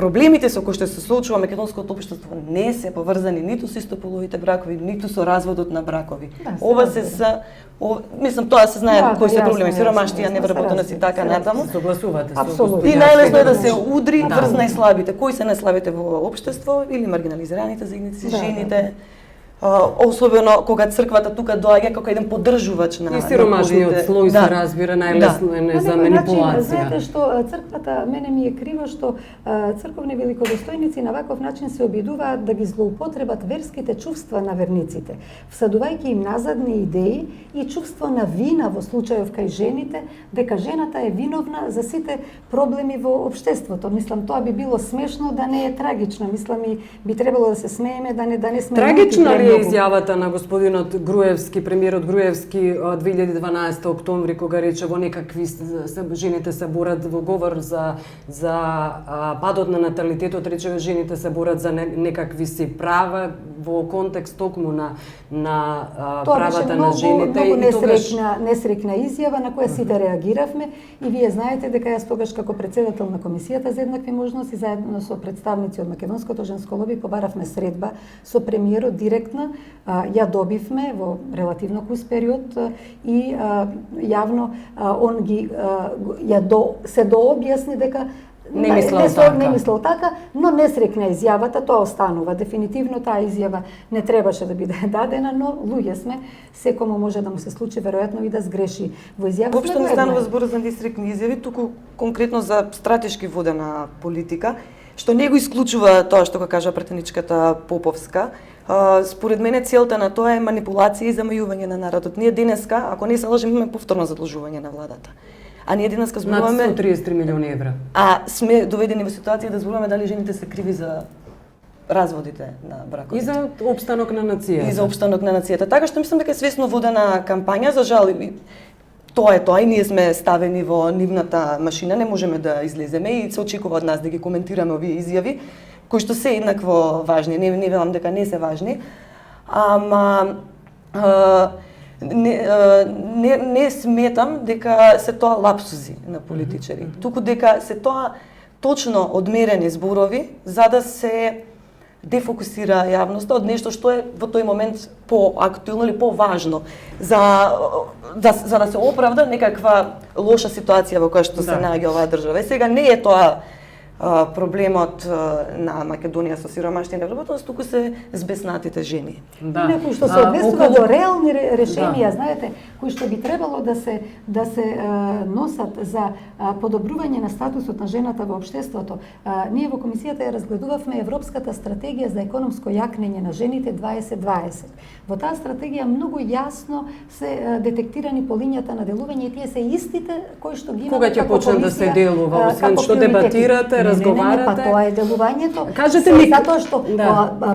проблемите со кои што се соочува македонското општество не се поврзани ниту со истополовите бракови, ниту со разводот на бракови. Ова се мислам тоа се знае кои се проблеми, сиромаштија, невработеност и така натаму. Согласувате со. И најлесно е да се удри врз најслабите. Кои се најслабите во општество или маргинализираните заедници, жените. Особено кога црквата тука доаѓа како еден поддржувач на сиромашниот слој се разбира најлесно е за манипулација. Знаете што црквата мене ми е крива што црковни великодостојници на ваков начин се обидуваат да ги злоупотребат верските чувства на верниците, всадувајќи им назадни идеи и чувство на вина во случајов кај жените, дека жената е виновна за сите проблеми во општеството. Мислам тоа би било смешно да не е трагично. Мислам и би требало да се смееме, да не сме трагична ли изјавата на господинот Груевски, премиерот Груевски 2012 октомври, кога рече во некакви жените се борат во говор за падот на наталитетот, рече жените се борат за некакви си права во контекст токму на правата на жените. Тоа беше многу несрекна изјава на која сите реагиравме и вие знаете дека јас тогаш како председател на комисијата за еднакви можности заедно со представници од Македонското женско лоби побаравме средба со премиерот директно. Ја добивме во релативно кус период и јавно он ги се дообјасни дека не мислел така, но не срекна изјавата, тоа останува. Дефинитивно таа изјава не требаше да биде дадена, но луѓе сме, секому може да му се случи веројатно и да сгреши во изјавата. Воопшто не станува збор за несрекни изјави, туку конкретно за стратешки водена политика, што не го исклучува тоа што го кажа претеничката Поповска. Според мене целта на тоа е манипулација и замајување на народот. Ние денеска, ако не се лажем, имаме повторно задлужување на владата. А ние денеска зборуваме над 133 милиони евра. А сме доведени во ситуација да зборуваме дали жените се криви за разводите на браковите. И за опстанок на нацијата. И за опстанок на нацијата. Така што мислам дека е свесно водена кампања, за жал тоа е тоа и ние сме ставени во нивната машина, не можеме да излеземе и се очекува од нас да ги коментираме овие изјави, кои што се еднакво важни, не велам дека не се важни, ама не сметам дека се тоа лапсузи на политичари, туку дека се тоа точно одмерени зборови за да се дефокусира јавноста од нешто што е во тој момент поактуелно или поважно за да се оправда некаква лоша ситуација во која што се наоѓа оваа држава. И сега не е тоа проблемот на Македонија со сиромаштија и невработеност, туку се збеснатите жени. Да. Некои што се однесува до реални решенија, знаете, кои што би требало да се носат за подобрување на статусот на жената во општеството. Ние во комисијата ја разгледувавме Европската стратегија за економско јакнење на жените 2020. Во таа стратегија многу јасно се детектирани полињата на делување и тие се истите кои што ги имаме. Кога ќе почне да се делува, освен што дебатирате, разговарате? Па тоа е делувањето. Кажете ми затоа што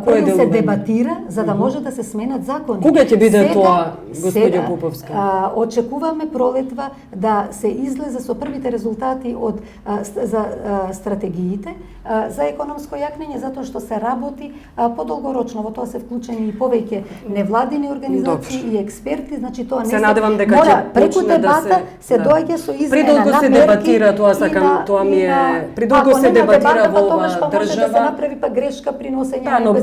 прво се дебатира за да може да се сменат закони. Кога ќе биде тоа, господио Поповска? Очекуваме пролетва да се излезе со првите резултати од за стратегиите за економско јакнење, затоа што се работи подолгорочно. Во тоа се вклучени и повеќе невладини организации и експерти, значи тоа не се надевам дека ќе почне да се доаѓа со измена на мерки. Придолго се дебатира тоа, сакам, тоа ми е придолго се дебатира во оваа држава. Да се направи па грешка при носење на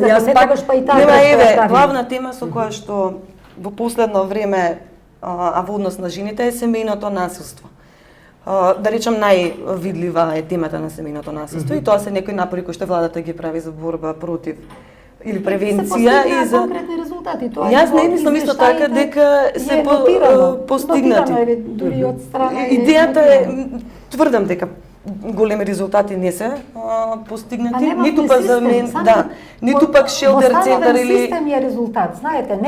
па и таа. Нема главна тема со која што во последно време а во однос на жените е семејното насилство. Да речам највидлива е темата на семејното насилство и тоа се некои напори кои што владата ги прави за борба против или превенција и за конкретни резултати. Тоа јас не мислам исто така дека се постигнати. Дури од страна идејата е тврдам дека големи резултати не се постигнати, ниту пак за мен, ниту пак шелтер центар или систем е резултат. Знаете,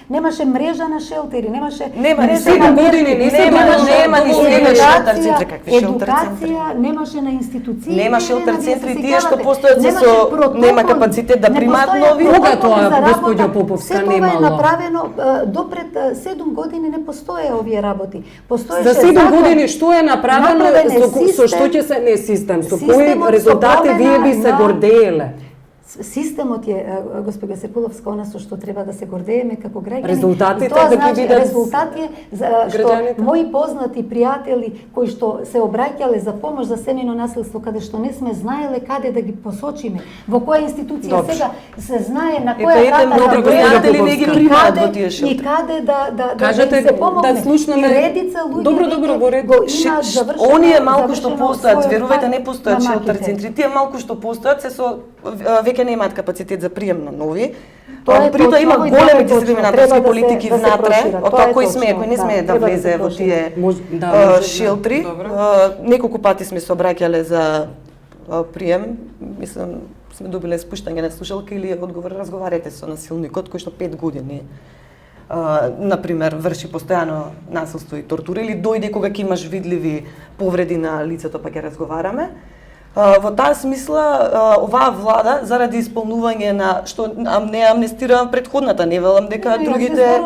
немаше мрежа на шелтери, немаше нема 7 години не се нема ни шелтер центри, какви шелтер центри. Едукација немаше на институции. Нема шелтер центри, тие што постојат се со нема капацитет да примаат нови. Кога тоа господјо Поповска немало? Тоа е направено допред 7 години не постоеа овие работи. Постоеше за 7 години што е направено со што ќе се не систем, со кои резултати вие би се гордееле? Системот е, госпоѓа Секуловска, она со што треба да се гордееме како граѓани. Резултатите тоа да ги значи, видат резултат е што мои познати пријатели кои што се обраќале за помош за семејно насилство, каде што не сме знаеле каде да ги посочиме, во која институција сега се знае на која многу пријатели не ги примаат во тие шелтери. И каде да кажете, им се помогне. да слушнеме. И редица луѓе Добро, во ред. имаат завршено. Оние малку што постојат, верувајте, не постојат шелтер центри. Тие малку што постојат се со веќе немаат капацитет за прием на нови. Притоа има големи дискриминаторски политики внатре, од тоа кој смее, кој не смее да влезе во тие шелтри. Неколку пати сме се обраќале за прием, мислам, сме добиле спуштање на слушалка или одговор, разговарате со насилникот кој што 5 години например врши постојано насилство и тортура или дојде кога ќе имаш видливи повреди на лицето па ќе разговараме. Во таа смисла, оваа влада, заради исполнување на, што не амнестира предходната, не велам дека другите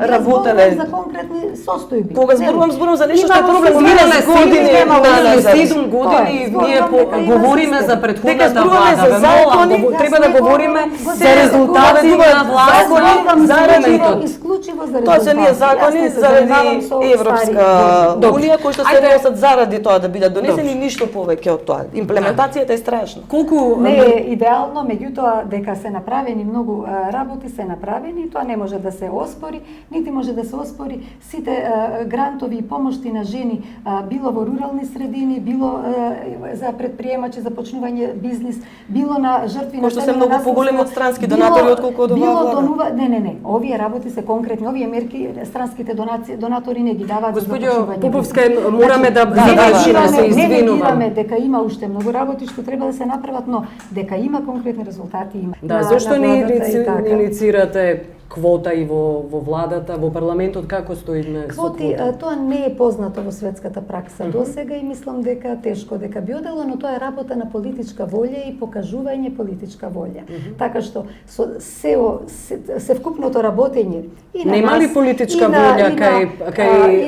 работеле. За конкретни состојби. Кога зборувам за нешто што е проблем, имаме 7 години, ние говориме за предходната влада. Треба да говориме за резултати на влада, заради исклучиво за резултати. Тоа се ние закони заради Европска унија кои што се носат заради тоа да бидат донесени, ништо повеќе од тоа. Имплементацијата е страшна. Колку не е идеално, меѓутоа дека се направени многу работи се направени, тоа не може да се оспори, нити може да се оспори сите грантови и помошти на жени, било во рурални средини, било за предприемачи, започнување бизнис, било на жртви на кои што се многу поголеми од странски донатори отколку од оваа влада. Не, овие работи се конкретни, овие мерки странските донатори не ги даваат за започнување. Господјо Поповска, мораме да завршиме, се извинувам. Не дека има уште многу работи што треба да се направат, но дека има конкретни резултати има. Да, зошто не инициирате квота и во владата, во парламентот, како стоиме со квота? Тоа не е познато во светската пракса досега и мислам дека тешко дека би одело, но тоа е работа на политичка волја и покажување политичка волја. Така што се вкупното работење и на нема ли политичка волја кај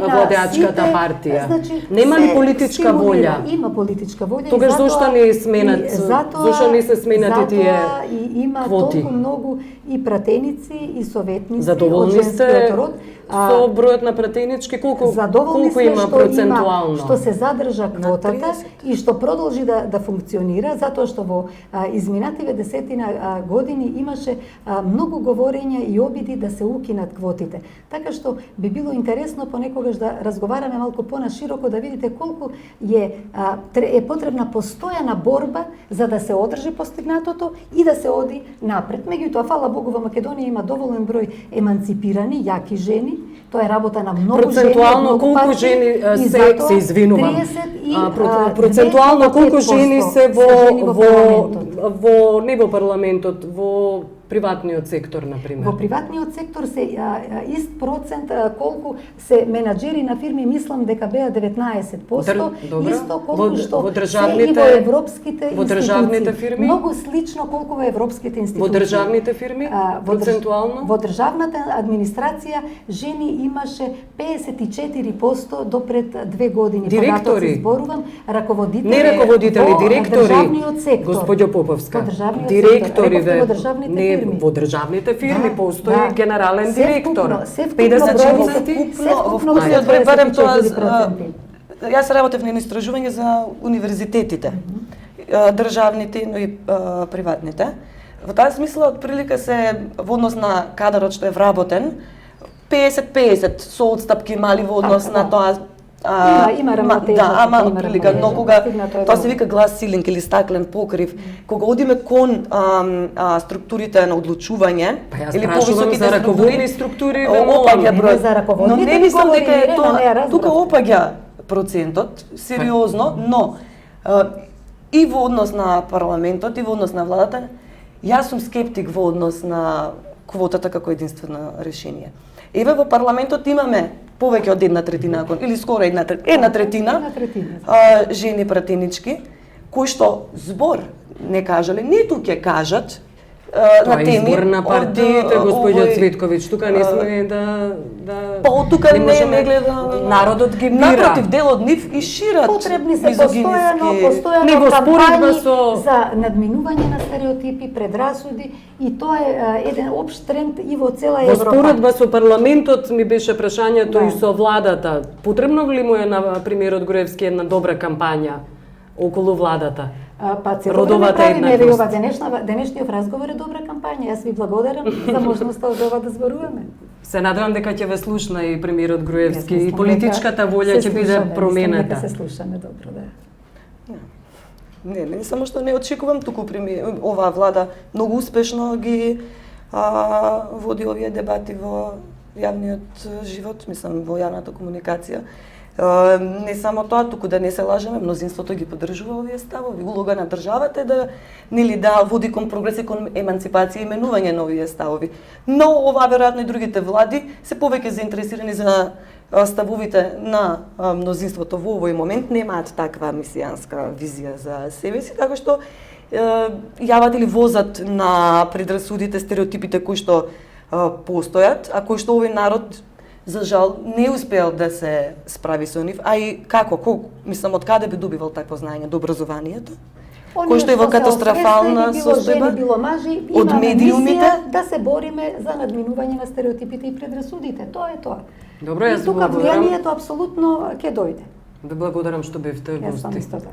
владеачката партија? Нема ли политичка волја? Има политичка волја. Тогаш зошто не сменат? Зошто не се сменат тие има толку многу и пратеници и советници задоволни од женскиот род. Со бројот на пратенички колку има процентуално? Што се задржа квотата и што продолжи да функционира, затоа што во изминативе десетина години имаше многу говорења и обиди да се укинат квотите. Така што би било интересно понекогаш да разговараме малку понашироко, да видите колку е потребна постојана борба за да се одржи постигнатото и да се оди напред. Меѓутоа, фала Богу, во Македонија има доволен број еманципирани, јаки жени. Тоа е работа на многу жени. Процентуално колку жени се извинувам. Процентуално колку жени се во не во парламентот, во приватниот сектор, например. Во приватниот сектор се ист процент колку се менаџери на фирми, мислам дека беа 19%, исто колку што се и во европските институции. Во државните фирми? Многу слично колку во европските институции. Во државните фирми? Процентуално? Во државната администрација жени имаше 54% до пред 2 години. Директори? Зборувам, раководители. Не раководители, директори. Во државниот сектор. Господјо Поповска. Во државниот директори сектор. Во државните во државните фирми постои генерален директор. 50%. Јас работев на истражување за универзитетите, државните, но и приватните. Во таа смисла, отприлика се во однос на кадарот што е вработен, 50-50 со одстапки мали во однос на тоа. Има рамнотежа. Да, ама отприлика, но кога тоа се вика глас силинг или стаклен покрив, кога одиме кон структурите на одлучување или повисоките за раководни структури, опаѓа број. Но не мислам дека е тоа. Тука опаѓа процентот сериозно, но и во однос на парламентот и во однос на владата, јас сум скептик во однос на квотата како единствено решение. Еве во парламентот имаме повеќе од 1/3 или скоро 1/3 жени пратенички, кои што збор не кажале, ниту ќе кажат на теми. Тоа е избор на партиите, господја Цветковиќ. Тука не сме Па од тука не можеме- гледа. Народот ги бира. Напротив, дел од нив и шират Потребни се мизогинистки. постојано Него споредба кампањи со- за надминување на стереотипи, предрасуди и тоа е еден општ тренд и во цела Во Европа. споредба со парламентот ми беше прашањето Да. и со владата. Потребно ли му е на премиерот Груевски една добра кампања околу владата? Па цело Родовата време правиме еве еднаквост. ова денешниот разговор е добра кампања. Јас ви благодарам за можноста од ова да зборуваме. Се надевам дека ќе ве слушна и премиерот Груевски Јас и мислам политичката дека волја се ќе биде слушаме, мислам променета. дека се слушаме добро, да. Не само што не очекувам, туку оваа влада многу успешно ги води овие дебати во јавниот живот, мислам во јавната комуникација. Не само тоа, туку да не се лажеме, мнозинството ги поддржува овие ставови. Улога на државата е да води кон прогрес и кон емансипација и менување на овие ставови. Но ова веројатно и другите влади се повеќе заинтересирани за ставовите на мнозинството во овој момент, немаат таква мисијанска визија за себе си, така што јават или возат на предрасудите, стереотипите кои што постојат, а кои што овој народ за жал не успеал да се справи со нив, а и мислам од каде би добивал такво знаење до образованието? Кој што е во катастрофална состојба било мажи, од имаме медиумите? мисија да се бориме за надминување на стереотипите и предрасудите. Тоа е тоа. Добро, јас И тука благодарам. влијанието апсолутно ќе дојде. Да благодарам што бевте Јас сам гости. исто така.